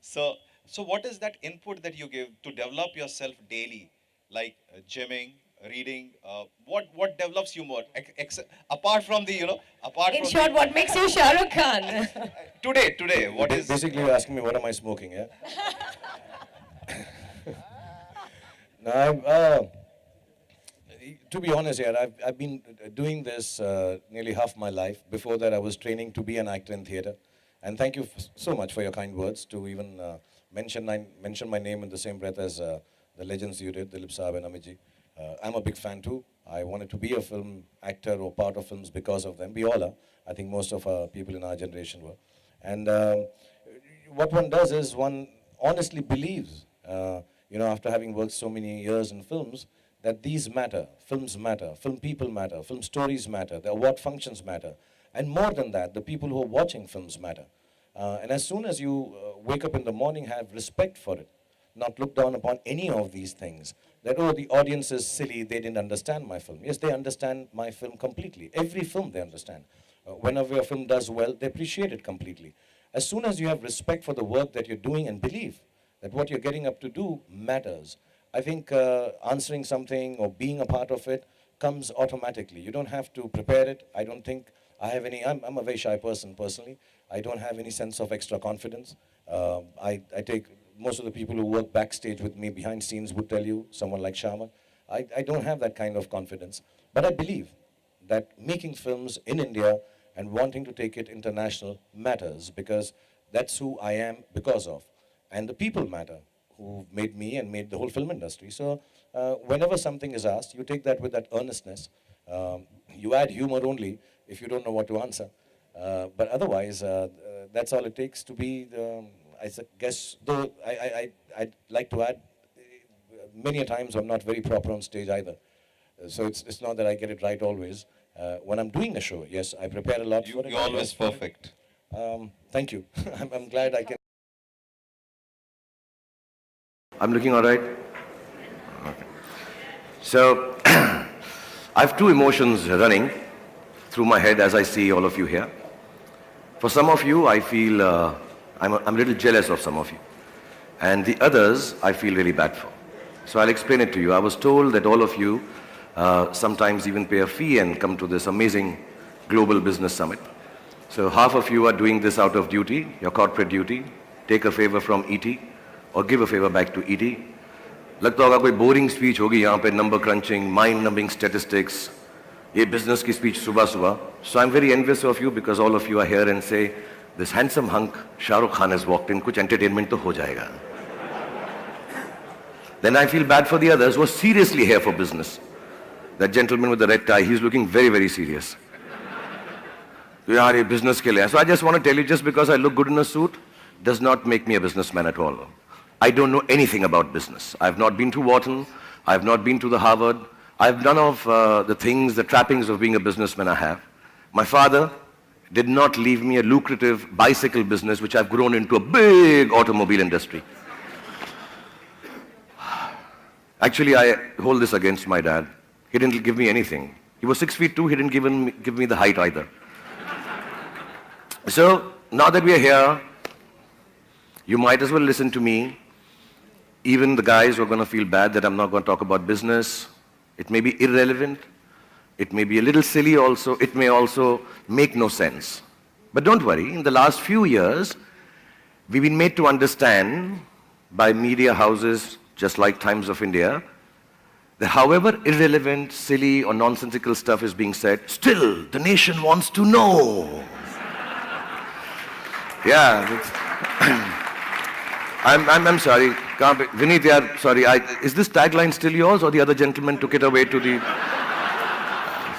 So what is that input that you give to develop yourself daily, like gymming, reading? What develops you more? Apart from the, apart In from short, the what makes you Shah Rukh Khan? today, what is? Basically, you're asking me what am I smoking, yeah? No, to be honest, yeah, I've been doing this nearly half my life. Before that, I was training to be an actor in theatre. And thank you so much for your kind words to even mention my name in the same breath as the legends you did, Dilip Saab and Amit ji. I'm a big fan too. I wanted to be a film actor or part of films because of them. We all are. I think most of our people in our generation were. And what one does is one honestly believes, after having worked so many years in films, that these matter, film people matter, film stories matter, the award functions matter. And more than that, the people who are watching films matter. And as soon as you wake up in the morning, have respect for it, not look down upon any of these things. That, oh, the audience is silly, they didn't understand my film. Yes, they understand my film completely. Every film they understand. Whenever a film does well, they appreciate it completely. As soon as you have respect for the work that you're doing and believe that what you're getting up to do matters, I think answering something or being a part of it comes automatically. You don't have to prepare it. I don't think I have any, I'm a very shy person personally. I don't have any sense of extra confidence. I take, most of the people who work backstage with me behind scenes would tell you, someone like Sharma, I don't have that kind of confidence. But I believe that making films in India and wanting to take it international matters, because that's who I am because of. And the people matter who made me and made the whole film industry. So whenever something is asked, you take that with that earnestness. You add humor only if you don't know what to answer. But otherwise, that's all it takes to be, I guess, though I'd like to add, many a times I'm not very proper on stage either. So it's not that I get it right always. When I'm doing a show, yes, I prepare a lot for it. You're always perfect. Thank you. I'm glad I can. I'm looking all right? Okay. So, I have two emotions running through my head as I see all of you here. For some of you, I feel I'm a little jealous of some of you. And the others, I feel really bad for. So I'll explain it to you. I was told that all of you sometimes even pay a fee and come to this amazing global business summit. So half of you are doing this out of duty, your corporate duty. Take a favor from ET or give a favor back to ET. लगता होगा कोई boring speech होगी यहाँ पे, number crunching, mind-numbing statistics, ये business की speech सुबह सुबह. So I'm very envious of you because all of you are here and say, this handsome hunk Shah Rukh Khan has walked in, कुछ entertainment तो हो जाएगा. Then I feel bad for the others who are seriously here for business. That gentleman with the red tie, he's looking very, very serious. यार ये business के लिए. So I just want to tell you, just because I look good in a suit does not make me a businessman at all. I don't know anything about business. I've not been to Wharton. I've not been to the Harvard. I've none of the things, the trappings of being a businessman I have. My father did not leave me a lucrative bicycle business, which I've grown into a big automobile industry. Actually, I hold this against my dad. He didn't give me anything. He was 6'2", he didn't give me the height either. So, now that we are here, you might as well listen to me. Even the guys who are going to feel bad that I'm not going to talk about business. It may be irrelevant. It may be a little silly also. It may also make no sense. But don't worry, in the last few years, we've been made to understand by media houses, just like Times of India, that however irrelevant, silly or nonsensical stuff is being said, still the nation wants to know. Yeah. I'm sorry. Vineet, yeah, sorry. Is this tagline still yours or the other gentleman took it away to the...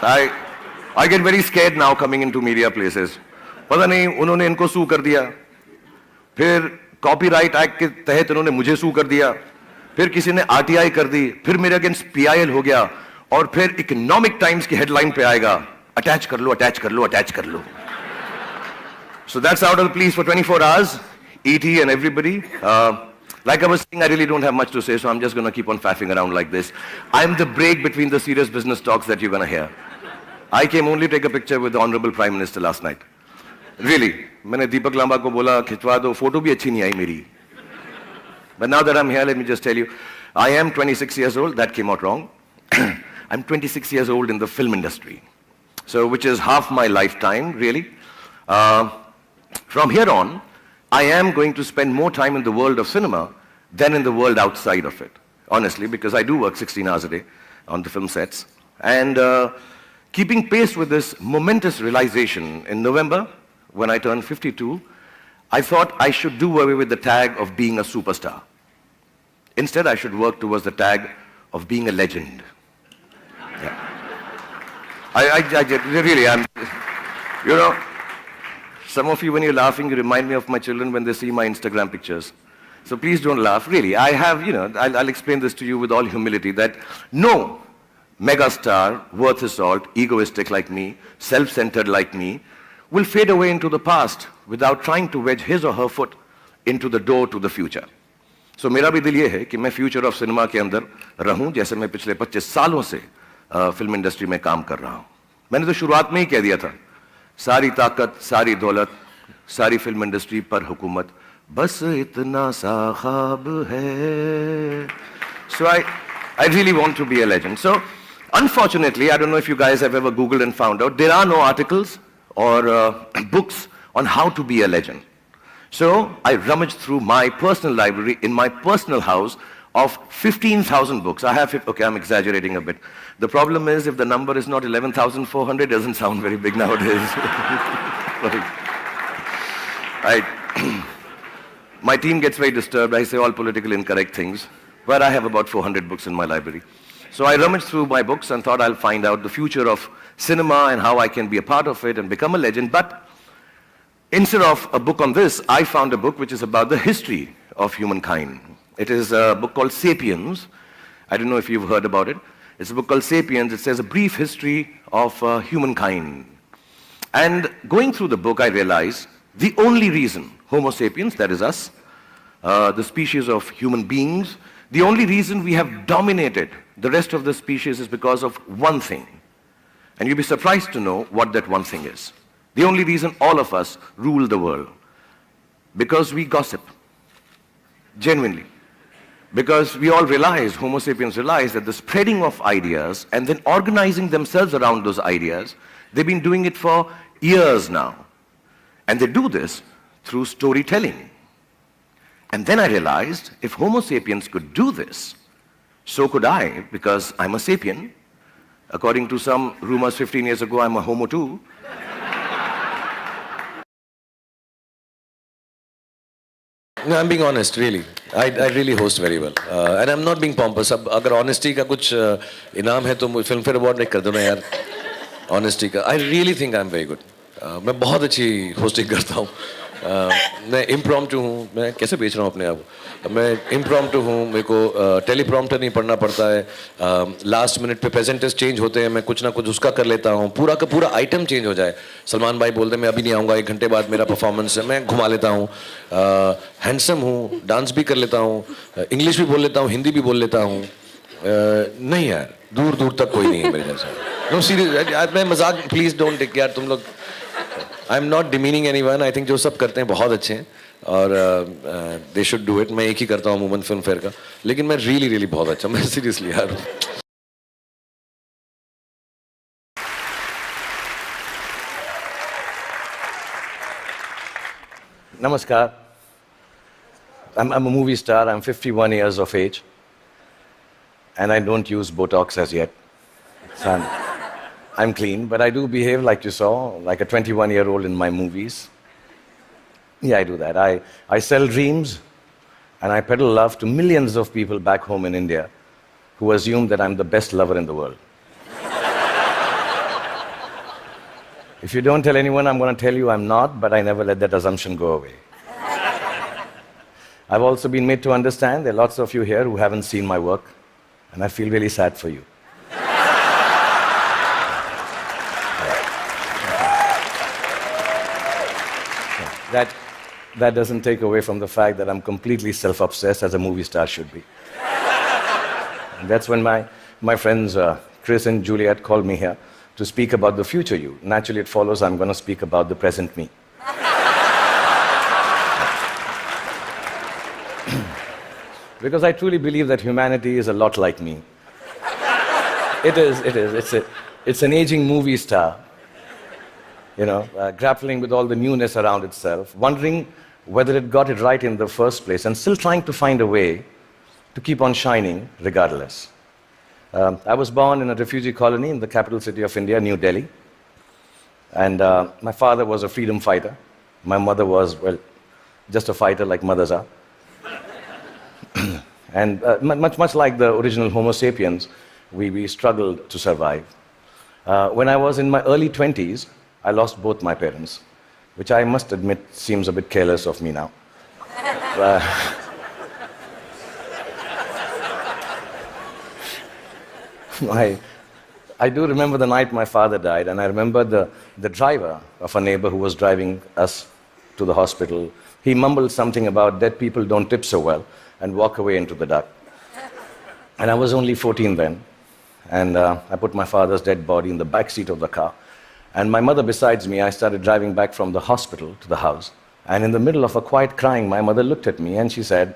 I get very scared now coming into media places. पता नहीं उन्होंने इनको सू कर दिया, फिर copyright act के तहत उन्होंने मुझे सू कर दिया, फिर किसी ने आरटीआई कर दी, फिर मेरे अगेंस्ट पीआईएल हो गया, और फिर इकोनॉमिक टाइम्स की हेडलाइन पे आएगा, अटैच कर लो, अटैच कर लो, अटैच कर लो. So that's out of the police for 24 hours. ET and everybody. Like I was saying, I really don't have much to say, so I'm just going to keep on faffing around like this. I'm the break between the serious business talks that you're going to hear. I came only to take a picture with the Honorable Prime Minister last night. Really. मैंने दीपक लांबा को बोला खिंचवा दो, photo भी अच्छी नहीं आई मेरी. But now that I'm here, let me just tell you, I am 26 years old. That came out wrong. I'm 26 years old in the film industry, so which is half my lifetime, really. From here on, I am going to spend more time in the world of cinema than in the world outside of it, honestly, because I do work 16 hours a day on the film sets. And keeping pace with this momentous realization, in November, when I turned 52, I thought I should do away with the tag of being a superstar. Instead, I should work towards the tag of being a legend. Yeah. Really, you know, some of you, when you're laughing, you remind me of my children when they see my Instagram pictures. So please don't laugh. Really, I have, I'll explain this to you with all humility, that no megastar, worth his salt, egoistic like me, self-centered like me, will fade away into the past without trying to wedge his or her foot into the door to the future. So मेरा भी दिल ये है कि मैं future of cinema के अंदर रहूं, जैसे मैं पिछले 25 सालों से फिल्म इंडस्ट्री में काम कर रहा हूं. मैंने तो शुरुआत में ही कह दिया था, सारी ताकत, सारी दौलत, सारी फिल्म इंडस्ट्री पर हुकूमत, बस इतना सा ख्वाब है. So I really want to be a legend. So unfortunately, I don't know if you guys have ever Googled and found out, there are no articles or books on how to be a legend. So I rummaged through my personal library in my personal house of 15,000 books. I have, okay, I'm exaggerating a bit. The problem is if the number is not 11,400, it doesn't sound very big nowadays. My team gets very disturbed. I say all politically incorrect things. But I have about 400 books in my library. So I rummaged through my books and thought I'll find out the future of cinema and how I can be a part of it and become a legend. But instead of a book on this, I found a book which is about the history of humankind. It is a book called Sapiens. I don't know if you've heard about it. It's a book called Sapiens. It says a brief history of humankind. And going through the book, I realized the only reason Homo sapiens, that is us, the species of human beings, the only reason we have dominated the rest of the species is because of one thing. And you'll be surprised to know what that one thing is. The only reason all of us rule the world. Because we gossip. Genuinely. Because we all realize, Homo sapiens realize, that the spreading of ideas and then organizing themselves around those ideas, they've been doing it for years now. And they do this through storytelling. And then I realized, if Homo sapiens could do this, so could I, because I'm a sapien. According to some rumors 15 years ago, I'm a homo too. No, I'm being honest, really. I really host very well. And I'm not being pompous. अब अगर honesty का कुछ इनाम है तो मुझे film fair award नहीं कर दो ना यार. Honesty का. I really think I'm very good. मैं बहुत अच्छी hosting करता हूँ. मैं impromptu हूँ. मैं कैसे बेच रहा हूँ अपने आप. मैं impromptu हूँ. मेरे को teleprompter नहीं पढ़ना पड़ता है. Last minute पे presenters change होते हैं. मैं कुछ ना कुछ उसका कर लेता हूँ. पूरा का पूरा item change हो जाए. सलमान भाई बोलते हैं मैं अभी नहीं आऊँगा, 1 घंटे बाद मेरा performance है. मैं घुमा लेता हूँ. Handsome हूँ. Dance भी कर लेता हूँ. English भी बोल लेता हूँ. हिंदी भी बोल लेता हूँ. नहीं यार, दूर दूर तक कोई नहीं है मेरे जैसा. No serious. मैं मजाक, please don't take यार तुम लोग. I'm not demeaning anyone. I think जो सब करते हैं बहुत अच्छे हैं और they should do it. मैं एक ही करता हूँ अमूमन फिल्म फेयर का, लेकिन मैं really बहुत अच्छा. मैं seriously यार. Namaskar. I'm a movie star. I'm 51 years of age, and I don't use Botox as yet. So I'm clean, but I do behave like you saw, like a 21-year-old in my movies. Yeah, I do that. I sell dreams, and I peddle love to millions of people back home in India who assume that I'm the best lover in the world. If you don't tell anyone, I'm going to tell you I'm not, but I never let that assumption go away. I've also been made to understand there are lots of you here who haven't seen my work, and I feel really sad for you. That doesn't take away from the fact that I'm completely self-obsessed, as a movie star should be. And that's when my friends Chris and Juliet called me here to speak about the future you. Naturally, it follows I'm going to speak about the present me. because I truly believe that humanity is a lot like me. It is. It's an aging movie star, grappling with all the newness around itself, wondering whether it got it right in the first place, and still trying to find a way to keep on shining regardless. I was born in a refugee colony in the capital city of India, New Delhi. And my father was a freedom fighter. My mother was, well, just a fighter like mothers are. And much like the original Homo sapiens, we struggled to survive. When I was in my early 20s, I lost both my parents, which I must admit seems a bit careless of me now. I do remember the night my father died, and I remember the driver of a neighbor who was driving us to the hospital. He mumbled something about dead people don't tip so well and walk away into the dark. And I was only 14 then, and I put my father's dead body in the back seat of the car. And my mother besides me, I started driving back from the hospital to the house. And in the middle of a quiet crying, my mother looked at me and she said,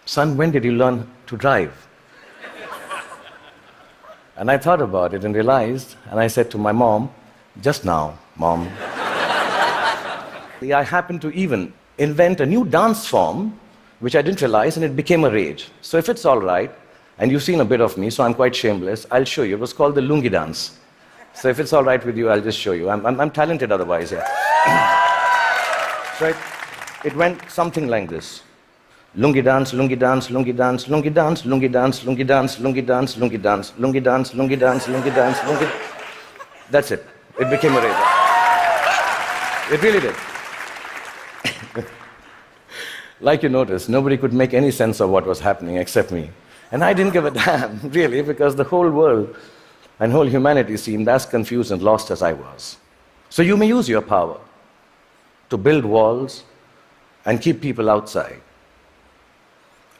"Son, when did you learn to drive?" And I thought about it and realized, and I said to my mom, "Just now, Mom." I happened to even invent a new dance form, which I didn't realize, and it became a rage. So if it's all right, and you've seen a bit of me, so I'm quite shameless, I'll show you. It was called the lungi dance. So if it's all right with you, I'll just show you. I'm talented otherwise, yeah. So it went something like this. Lungi dance, lungi dance, lungi dance, lungi dance, lungi dance, lungi dance, lungi dance, lungi dance, lungi dance, lungi dance, lungi dance, lungi. That's it. It became a rage. It really did. Like you noticed, nobody could make any sense of what was happening except me. And I didn't give a damn, really, because the whole world and whole humanity seemed as confused and lost as I was. So you may use your power to build walls and keep people outside.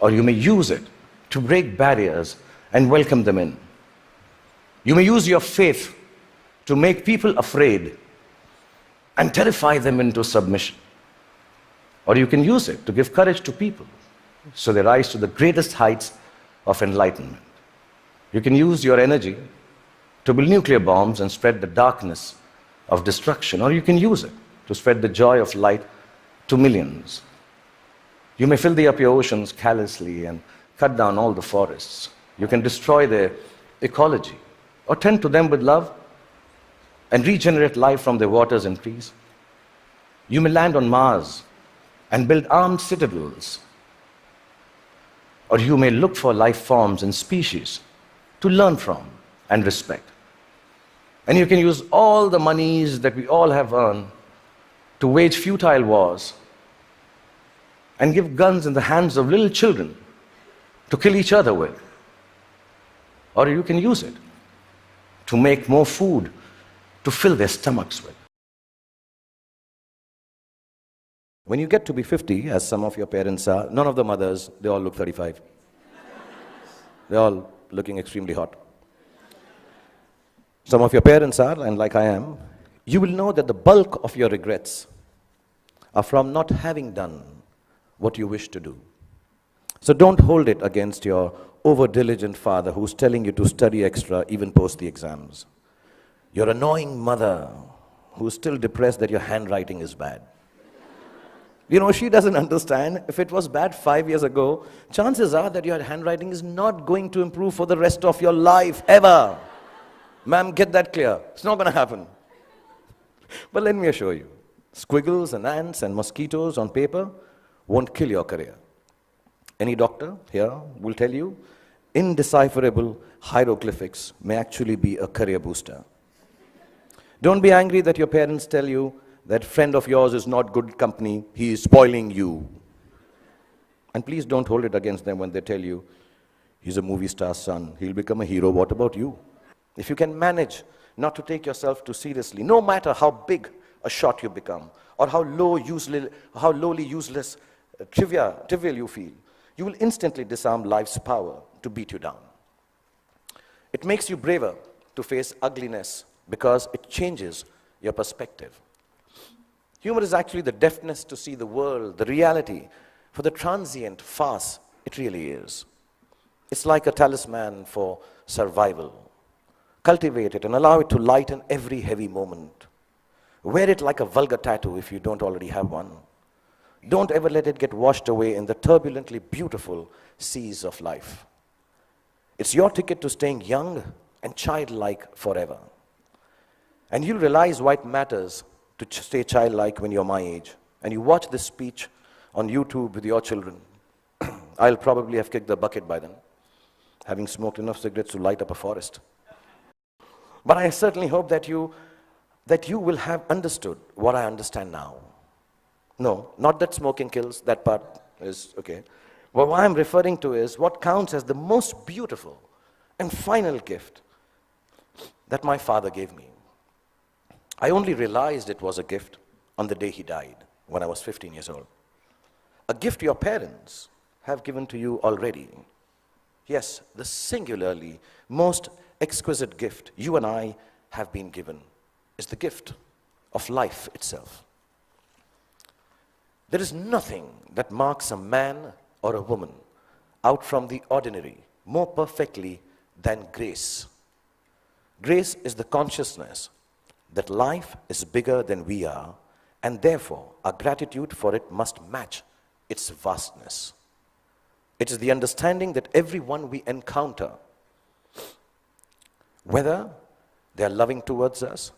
Or you may use it to break barriers and welcome them in. You may use your faith to make people afraid and terrify them into submission. Or you can use it to give courage to people so they rise to the greatest heights of enlightenment. You can use your energy to build nuclear bombs and spread the darkness of destruction, or you can use it to spread the joy of light to millions. You may filthy up your oceans callously and cut down all the forests. You can destroy their ecology or tend to them with love and regenerate life from their waters and trees. You may land on Mars and build armed citadels, or you may look for life forms and species to learn from and respect. And you can use all the monies that we all have earned to wage futile wars and give guns in the hands of little children to kill each other with. Or you can use it to make more food to fill their stomachs with. When you get to be 50, as some of your parents are, none of the mothers, they all look 35. They're all looking extremely hot. Some of your parents are, and like I am, you will know that the bulk of your regrets are from not having done what you wish to do. So don't hold it against your over-diligent father who's telling you to study extra even post the exams. Your annoying mother who's still depressed that your handwriting is bad. You know, she doesn't understand. If it was bad 5 years ago, chances are that your handwriting is not going to improve for the rest of your life, ever. Ma'am, get that clear. It's not going to happen. But let me assure you, squiggles and ants and mosquitoes on paper won't kill your career. Any doctor here will tell you, indecipherable hieroglyphics may actually be a career booster. Don't be angry that your parents tell you that friend of yours is not good company, he is spoiling you. And please don't hold it against them when they tell you, he's a movie star's son, he'll become a hero, what about you? If you can manage not to take yourself too seriously, no matter how big a shot you become, or how lowly useless, trivial you feel, you will instantly disarm life's power to beat you down. It makes you braver to face ugliness because it changes your perspective. Humor is actually the deafness to see the world, the reality, for the transient farce It really is. It's like a talisman for survival. Cultivate it and allow it to lighten every heavy moment. Wear it like a vulgar tattoo if you don't already have one. Don't ever let it get washed away in the turbulently beautiful seas of life. It's your ticket to staying young and childlike forever. And you'll realize why it matters to stay childlike when you're my age. And you watch this speech on YouTube with your children. I'll probably have kicked the bucket by then, having smoked enough cigarettes to light up a forest. But I certainly hope that you will have understood what I understand now. No, not that smoking kills, that part is okay. But what I'm referring to is what counts as the most beautiful and final gift that my father gave me. I only realized it was a gift on the day he died, when I was 15 years old. A gift your parents have given to you already. Yes, the singularly most exquisite gift you and I have been given is the gift of life itself. There is nothing that marks a man or a woman out from the ordinary more perfectly than grace. Grace is the consciousness that life is bigger than we are, and therefore our gratitude for it must match its vastness. It is the understanding that everyone we encounter, whether they are loving towards us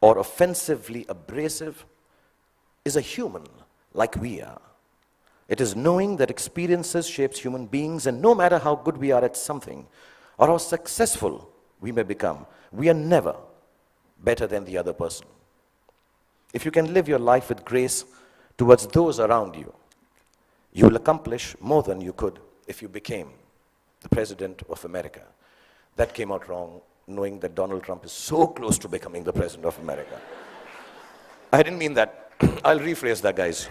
or offensively abrasive, is a human like we are. It is knowing that experiences shapes human beings, and no matter how good we are at something or how successful we may become, we are never better than the other person. If you can live your life with grace towards those around you, you will accomplish more than you could if you became the President of America. That came out wrong, knowing that Donald Trump is so close to becoming the President of America. I didn't mean that. I'll rephrase that, guys.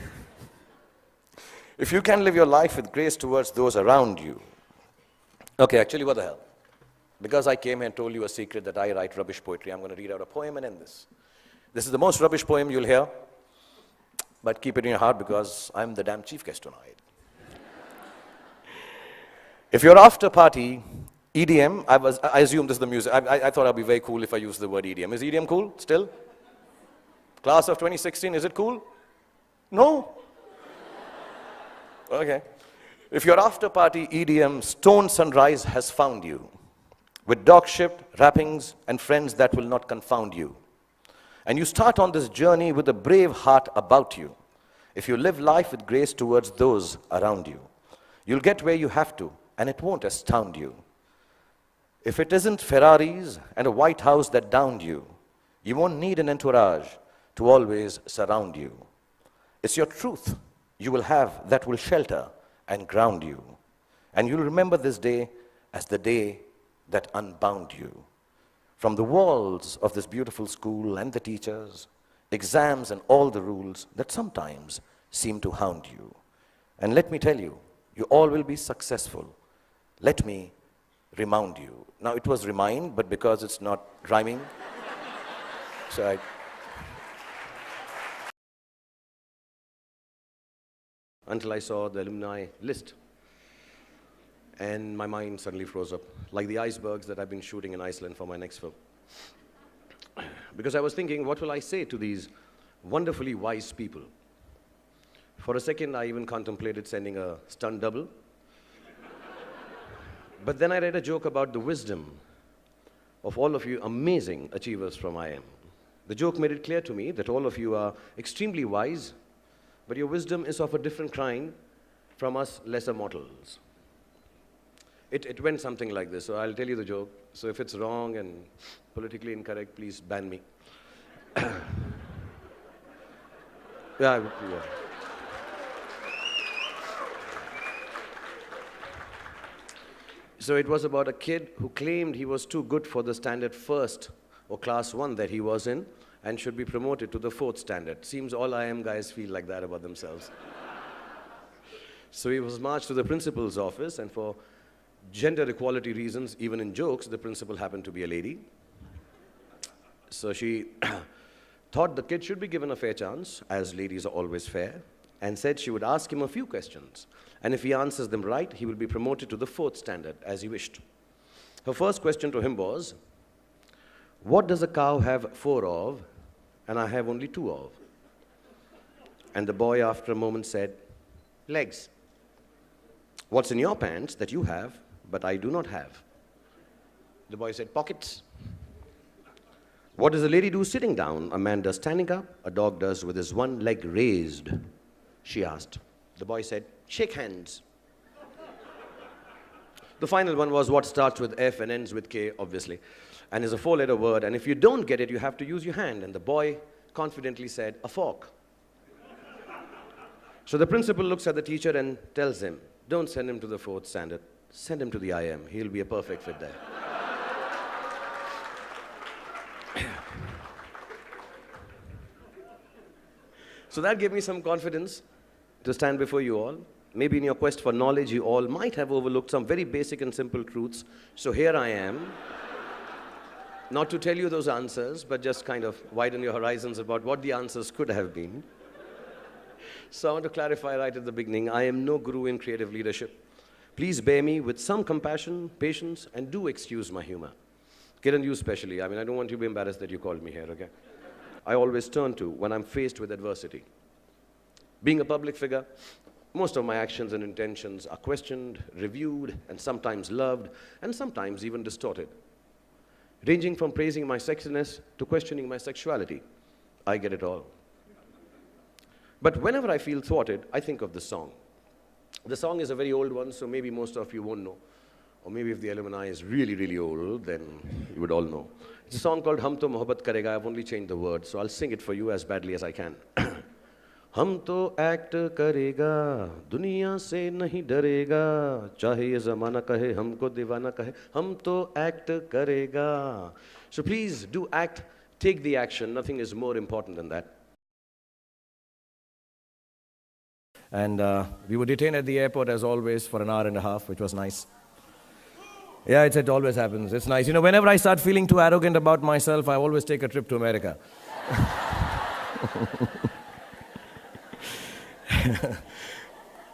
If you can live your life with grace towards those around you. Okay, actually, what the hell? Because I came here and told you a secret that I write rubbish poetry, I'm going to read out a poem and end this. This is the most rubbish poem you'll hear, but keep it in your heart because I'm the damn chief guest tonight. If your after party, EDM, I assume this is the music. I thought I'd be very cool if I used the word EDM. Is EDM cool still? Class of 2016, is it cool? No? Okay. If your after party EDM stone sunrise has found you, with dog shit, wrappings, and friends that will not confound you, and you start on this journey with a brave heart about you, if you live life with grace towards those around you, you'll get where you have to, and it won't astound you. If it isn't Ferraris and a White House that downed you, you won't need an entourage to always surround you. It's your truth you will have that will shelter and ground you. And you'll remember this day as the day that unbound you. From the walls of this beautiful school and the teachers, exams and all the rules that sometimes seem to hound you. And let me tell you, you all will be successful. Let me remind you. Now it was remind, but because it's not rhyming, so until I saw the alumni list. And my mind suddenly froze up, like the icebergs that I've been shooting in Iceland for my next film. Because I was thinking, what will I say to these wonderfully wise people? For a second, I even contemplated sending a stunt double. But then I read a joke about the wisdom of all of you amazing achievers from IIM. The joke made it clear to me that all of you are extremely wise, but your wisdom is of a different kind from us lesser mortals. It went something like this, so I'll tell you the joke. So if it's wrong and politically incorrect, please ban me. Yeah. So it was about a kid who claimed he was too good for the standard first or class 1 that he was in and should be promoted to the 4th standard. Seems all IIM guys feel like that about themselves. So he was marched to the principal's office, and for gender equality reasons, even in jokes, the principal happened to be a lady. So she thought the kid should be given a fair chance, as ladies are always fair, and said she would ask him a few questions. And if he answers them right, he will be promoted to the 4th standard, as he wished. Her first question to him was, what does a cow have 4 of, and I have only 2 of? And the boy, after a moment, said, legs. What's in your pants that you have, but I do not have? The boy said, pockets. What does a lady do sitting down? A man does standing up, a dog does with his one leg raised, she asked. The boy said, shake hands. The final one was what starts with F and ends with K, obviously, and is a 4-letter word, and if you don't get it, you have to use your hand. And the boy confidently said, a fork. So the principal looks at the teacher and tells him, don't send him to the 4th standard, send him to the IM. He'll be a perfect fit there. So that gave me some confidence to stand before you all. Maybe in your quest for knowledge, you all might have overlooked some very basic and simple truths. So here I am, not to tell you those answers, but just kind of widen your horizons about what the answers could have been. So I want to clarify right at the beginning, I am no guru in creative leadership. Please bear me with some compassion, patience, and do excuse my humor. Kiran, you especially. I don't want you to be embarrassed that you called me here, okay? I always turn to when I'm faced with adversity. Being a public figure, most of my actions and intentions are questioned, reviewed, and sometimes loved, and sometimes even distorted. Ranging from praising my sexiness to questioning my sexuality. I get it all. But whenever I feel thwarted, I think of this song. The song is a very old one, so maybe most of you won't know. Or maybe if the alumni is really, really old, then you would all know. It's a song called Hum To Mohabbat Karega. I've only changed the words, so I'll sing it for you as badly as I can. हम तो act करेगा, दुनिया से नहीं डरेगा, चाहे ये ज़माना कहे, हमको दीवाना कहे, हम तो एक्ट करेगा. So please do act, take the action. Nothing is more important than that. And we were detained at the airport as always for an hour and a half, which was nice. Yeah, it always happens. It's nice. Whenever I start feeling too arrogant about myself, I always take a trip to America.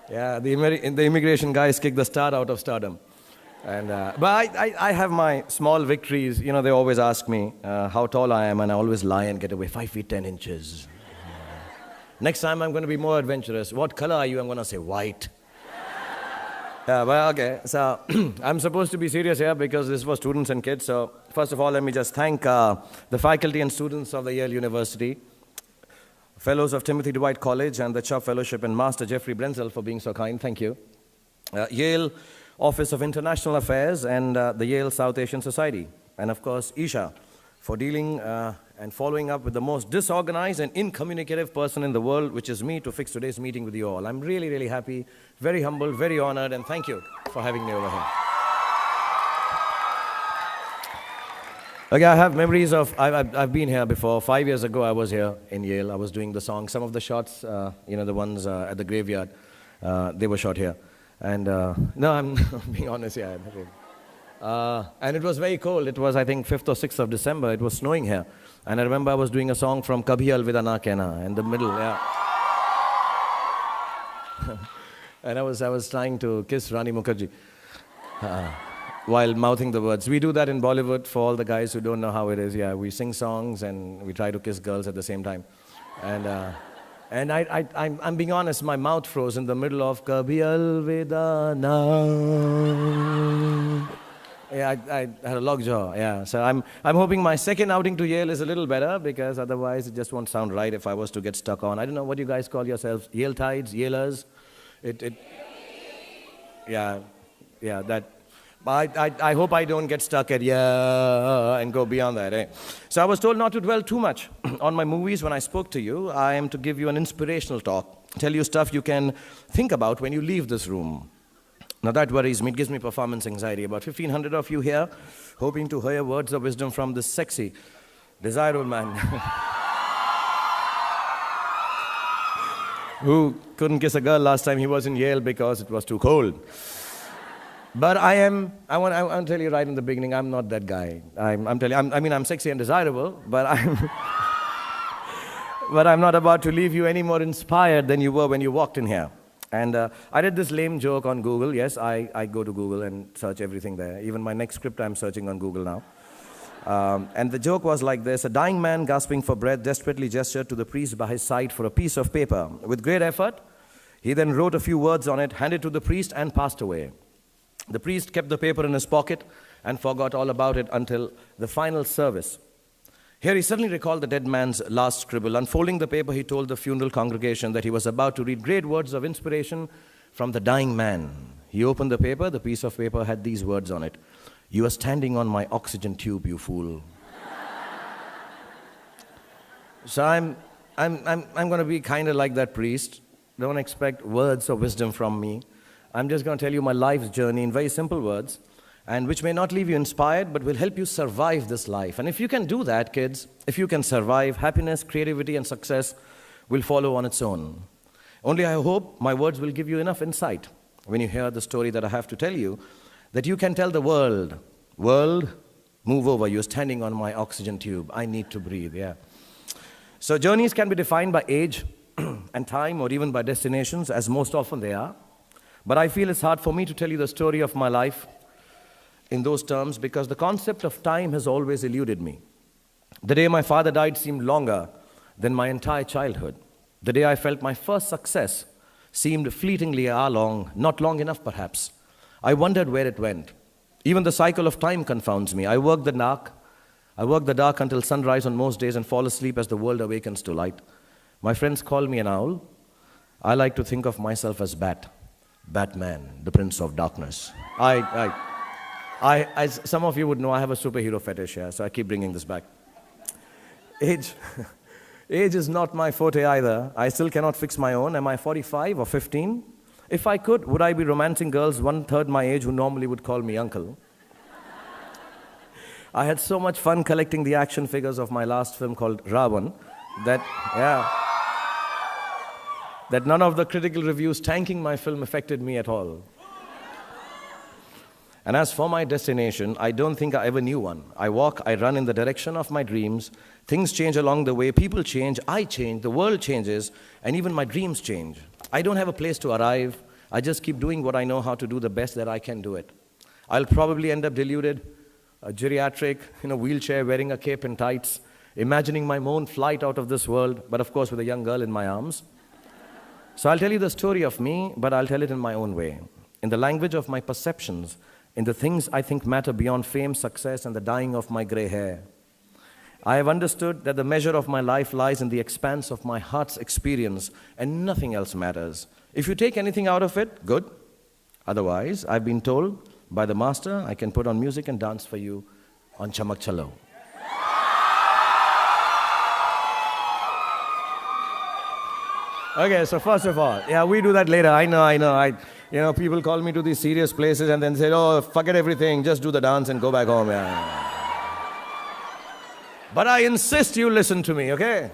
Yeah, the immigration guys kick the star out of stardom. And, but I have my small victories. They always ask me how tall I am, and I always lie and get away. 5 feet 10 inches. Next time I'm going to be more adventurous. What color are you? I'm going to say white. Well, okay. So I'm supposed to be serious here because this is for students and kids. So first of all, let me just thank the faculty and students of the Yale University, fellows of Timothy Dwight College and the Chubb Fellowship, and Master Jeffrey Brenzel for being so kind. Thank you. Yale Office of International Affairs and the Yale South Asian Society. And of course, Isha for dealing and following up with the most disorganized and incommunicative person in the world, which is me, to fix today's meeting with you all. I'm really, really happy, very humbled, very honored, and thank you for having me over here. Okay, I have memories of, I've been here before. 5 years ago, I was here in Yale. I was doing the song. Some of the shots, the ones at the graveyard, they were shot here. And no, I'm being honest, yeah. And it was very cold. It was, I think, 5th or 6th of December. It was snowing here. And I remember I was doing a song from Kabhi Alvida Na Kehna in the middle, yeah. And I was trying to kiss Rani Mukherjee while mouthing the words. We do that in Bollywood for all the guys who don't know how it is. Yeah, we sing songs and we try to kiss girls at the same time. And I'm being honest, my mouth froze in the middle of Kabhi Alvida Na. Yeah, I had a lockjaw, yeah. So I'm hoping my second outing to Yale is a little better, because otherwise it just won't sound right if I was to get stuck on. I don't know what you guys call yourselves, Yale tides, Yalers. Yeah, that. I hope I don't get stuck at yeah and go beyond that, eh? So I was told not to dwell too much on my movies when I spoke to you. I am to give you an inspirational talk, tell you stuff you can think about when you leave this room. Now that worries me, it gives me performance anxiety. About 1,500 of you here, hoping to hear words of wisdom from this sexy, desirable man who couldn't kiss a girl last time he was in Yale because it was too cold. But I want to tell you right in the beginning, I'm not that guy. I'm sexy and desirable, but I'm But I'm not about to leave you any more inspired than you were when you walked in here. And I did this lame joke on Google. Yes, I go to Google and search everything there. Even my next script I'm searching on Google now. And the joke was like this. A dying man gasping for breath desperately gestured to the priest by his side for a piece of paper. With great effort, he then wrote a few words on it, handed it to the priest, and passed away. The priest kept the paper in his pocket and forgot all about it until the final service. Here he suddenly recalled the dead man's last scribble. Unfolding the paper, he told the funeral congregation that he was about to read great words of inspiration from the dying man. He opened the paper. The piece of paper had these words on it. "You are standing on my oxygen tube, you fool." So I'm going to be kind of like that priest. Don't expect words of wisdom from me. I'm just going to tell you my life's journey in very simple words, and which may not leave you inspired, but will help you survive this life. And if you can do that, kids, if you can survive, happiness, creativity, and success will follow on its own. Only I hope my words will give you enough insight when you hear the story that I have to tell you, that you can tell the world, move over, you're standing on my oxygen tube. I need to breathe, yeah. So journeys can be defined by age and time, or even by destinations, as most often they are. But I feel it's hard for me to tell you the story of my life in those terms because the concept of time has always eluded me. The day my father died seemed longer than my entire childhood. The day I felt my first success seemed fleetingly a hour long, not long enough perhaps. I wondered where it went. Even the cycle of time confounds me. I work the dark until sunrise on most days and fall asleep as the world awakens to light. My friends call me an owl. I like to think of myself as Batman, the Prince of Darkness. As some of you would know, I have a superhero fetish here, so I keep bringing this back. Age is not my forte either. I still cannot fix my own. Am I 45 or 15? If I could, would I be romancing girls 1/3 my age who normally would call me uncle? I had so much fun collecting the action figures of my last film called Ravan that none of the critical reviews tanking my film affected me at all. And as for my destination, I don't think I ever knew one. I walk, I run in the direction of my dreams. Things change along the way. People change, I change, the world changes, and even my dreams change. I don't have a place to arrive. I just keep doing what I know how to do the best that I can do it. I'll probably end up deluded, geriatric, in a wheelchair, wearing a cape and tights, imagining my own flight out of this world, but of course with a young girl in my arms. So I'll tell you the story of me, but I'll tell it in my own way, in the language of my perceptions, in the things I think matter beyond fame, success, and the dyeing of my gray hair. I have understood that the measure of my life lies in the expanse of my heart's experience, and nothing else matters. If you take anything out of it, good. Otherwise, I've been told by the master, I can put on music and dance for you on Chamak Chalo. Okay, so first of all, yeah, we do that later. I know. People call me to these serious places and then say, "Oh, forget everything, just do the dance and go back home." Yeah. But I insist you listen to me, okay?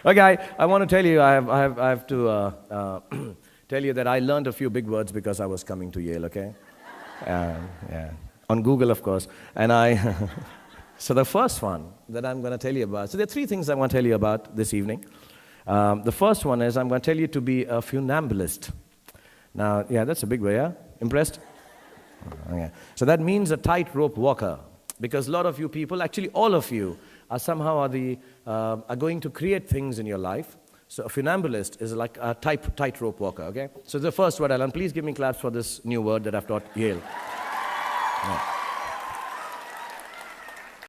Okay, I want to tell you, I have to tell you that I learned a few big words because I was coming to Yale, okay? Yeah, on Google, of course. And so the first one that I'm going to tell you about, so there are 3 things I want to tell you about this evening. The first one is I'm going to tell you to be a funambulist. Now, yeah, that's a big way, yeah? Impressed? Okay. So that means a tightrope walker. Because a lot of you people, actually all of you, are somehow are going to create things in your life. So a funambulist is like a tightrope walker, okay? So the first word I learned, please give me claps for this new word that I've taught Yale. Yeah.